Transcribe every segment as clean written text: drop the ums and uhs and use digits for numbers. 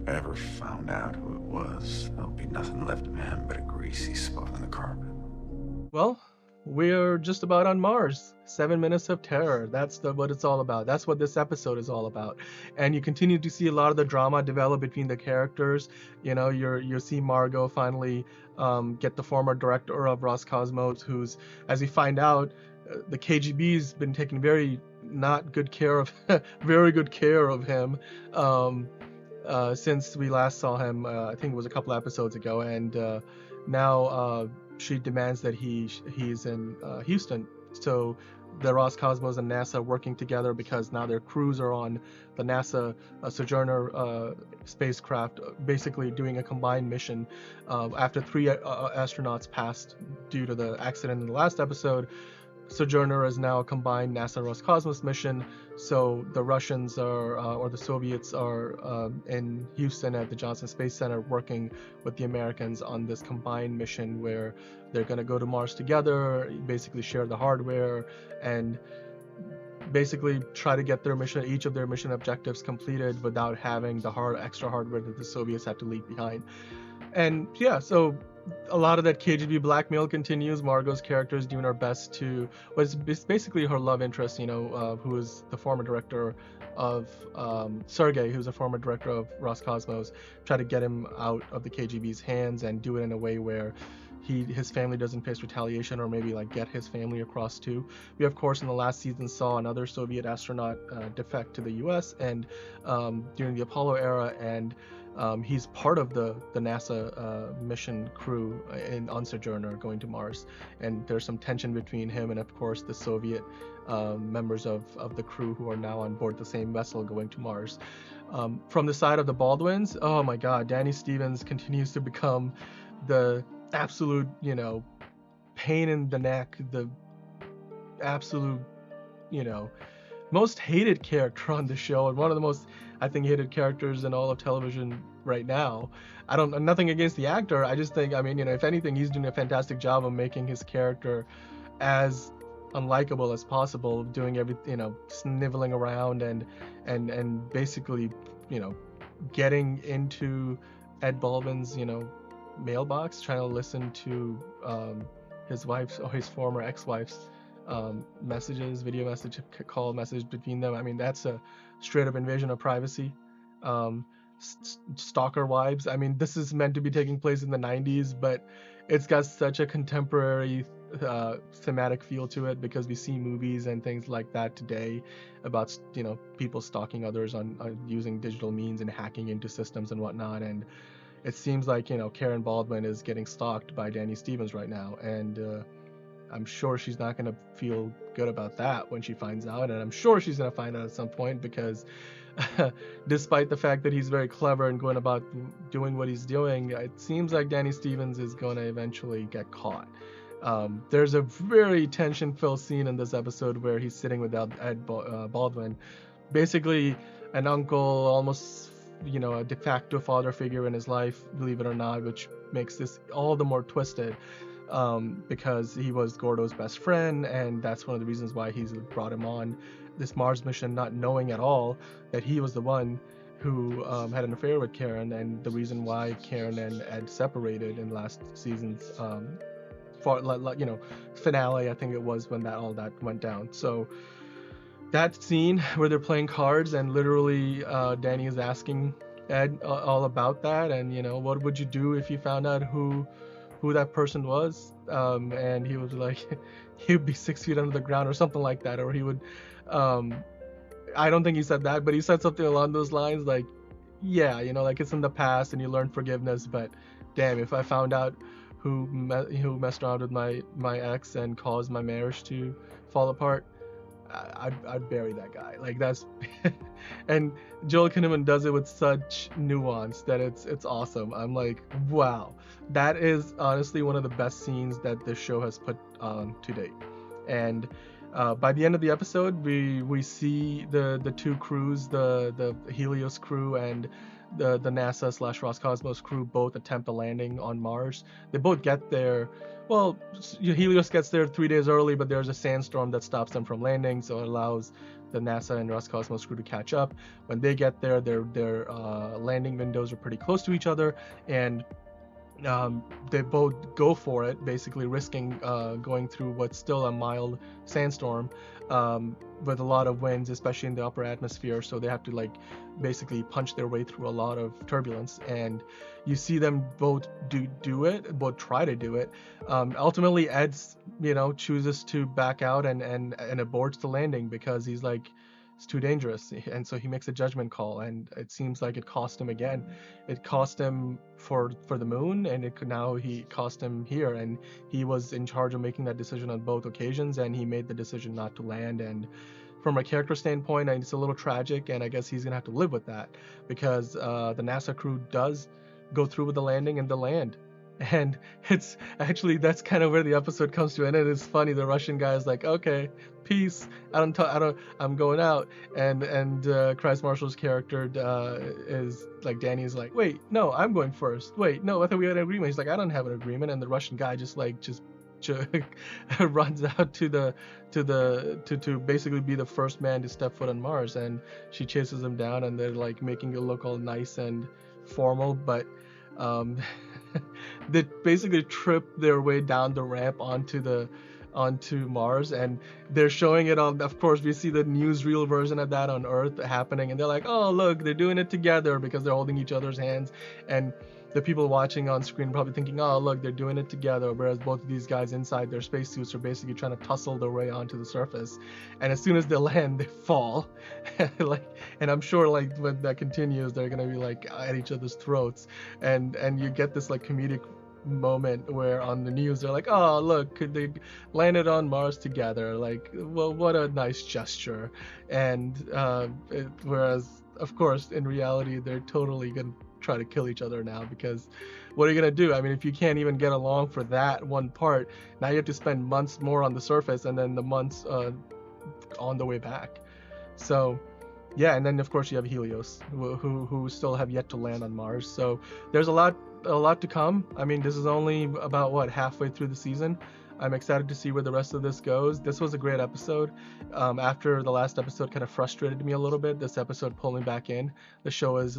ever found out who it was, there'll be nothing left of him but a greasy spot on the carpet. Well, we're just about on Mars. 7 minutes of terror. That's what it's all about. That's what this episode is all about. And you continue to see a lot of the drama develop between the characters. You see Margot finally get the former director of Roscosmos, who's, as we find out, the KGB's been taking very not good care of, very good care of him. Since we last saw him, I think it was a couple episodes ago, and now she demands that he's in Houston. So the Roscosmos and NASA are working together because now their crews are on the NASA Sojourner spacecraft, basically doing a combined mission. After 3 astronauts passed due to the accident in the last episode, Sojourner is now a combined NASA Roscosmos mission. So the Russians or the Soviets are in Houston at the Johnson Space Center working with the Americans on this combined mission where they're going to go to Mars together, basically share the hardware, and basically try to get each of their mission objectives completed without having the extra hardware that the Soviets had to leave behind. And yeah, so a lot of that KGB blackmail continues. Margot's character is doing her best to, it's basically her love interest, who is the former director of Sergei, who's a former director of Roscosmos, try to get him out of the KGB's hands and do it in a way where his family doesn't face retaliation, or maybe like get his family across too. We of course in the last season saw another Soviet astronaut defect to the US and during the Apollo era, and he's part of the NASA mission crew on Sojourner going to Mars, and there's some tension between him and of course the Soviet members of the crew who are now on board the same vessel going to Mars. From the side of the Baldwins, oh my god, Danny Stevens continues to become the absolute, pain in the neck, the absolute, most hated character on the show, and one of the most, I think, hated characters in all of television right now. Nothing against the actor. I just think, if anything, he's doing a fantastic job of making his character as unlikable as possible, doing sniveling around and basically, getting into Ed Baldwin's, mailbox, trying to listen to his wife's or his former ex-wife's messages, video message, call message between them. That's a straight up invasion of privacy. Stalker vibes. This is meant to be taking place in the 90s, but it's got such a contemporary thematic feel to it because we see movies and things like that today about people stalking others on using digital means and hacking into systems and whatnot. And it seems like Karen Baldwin is getting stalked by Danny Stevens right now, and I'm sure she's not going to feel good about that when she finds out, and I'm sure she's going to find out at some point because despite the fact that he's very clever and going about doing what he's doing, it seems like Danny Stevens is going to eventually get caught. There's a very tension-filled scene in this episode where he's sitting with Ed Baldwin, basically an uncle, almost a de facto father figure in his life, believe it or not, which makes this all the more twisted because he was Gordo's best friend, and that's one of the reasons why he's brought him on this Mars mission, not knowing at all that he was the one who had an affair with Karen, and the reason why Karen and Ed separated in last season's finale, I think it was, when all that went down. So that scene where they're playing cards and literally Danny is asking Ed all about that, and what would you do if you found out who that person was, and he was like he would be 6 feet under the ground or something like that, or he would I don't think he said that, but he said something along those lines, like, yeah, like it's in the past and you learn forgiveness, but damn, if I found out who messed around with my ex and caused my marriage to fall apart, I'd bury that guy. Like, that's and Joel Kinnaman does it with such nuance that it's awesome. I'm like, wow, that is honestly one of the best scenes that this show has put on to date. And by the end of the episode, we see the two crews, the Helios crew and the NASA / Roscosmos crew, both attempt a landing on Mars. They both get there. Well, Helios gets there 3 days early, but there's a sandstorm that stops them from landing, so it allows the NASA and Roscosmos crew to catch up. When they get there, their landing windows are pretty close to each other, and they both go for it, basically risking going through what's still a mild sandstorm with a lot of winds, especially in the upper atmosphere. So they have to like basically punch their way through a lot of turbulence, and you see them both both try to do it. Ultimately, Ed's chooses to back out and aborts the landing because he's like, it's too dangerous, and so he makes a judgment call, and it seems like it cost him again. It cost him for the moon, and now he cost him here, and he was in charge of making that decision on both occasions, and he made the decision not to land. And from a character standpoint, it's a little tragic, and I guess he's gonna have to live with that because the NASA crew does go through with the landing and the land. And it's actually, that's kind of where the episode comes to an end. It's funny, the Russian guy is like, okay, peace, I'm going out, and Christ Marshall's character is like, Danny is like, wait, no, I'm going first. Wait, no, I thought we had an agreement. He's like, I don't have an agreement. And the Russian guy just runs out to basically be the first man to step foot on Mars, and she chases him down, and they're like making it look all nice and formal, but they basically trip their way down the ramp onto Mars, and they're showing it on, of course we see the newsreel version of that on Earth happening, and they're like, oh look, they're doing it together because they're holding each other's hands, and the people watching on screen probably thinking, oh look, they're doing it together, whereas both of these guys inside their spacesuits are basically trying to tussle their way onto the surface, and as soon as they land, they fall. And I'm sure like when that continues, they're gonna be like at each other's throats, and you get this like comedic moment where on the news they're like, oh look, they landed on Mars together, like, well, what a nice gesture. And whereas of course in reality they're totally gonna try to kill each other now, because what are you gonna do? I mean, if you can't even get along for that one part, now you have to spend months more on the surface, and then the months on the way back. So yeah, and then of course you have Helios, who still have yet to land on Mars. So there's a lot to come. I mean, this is only about halfway through the season. I'm excited to see where the rest of this goes. This was a great episode. After the last episode kind of frustrated me a little bit, this episode pulled me back in. The show is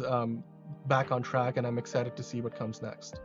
back on track, and I'm excited to see what comes next.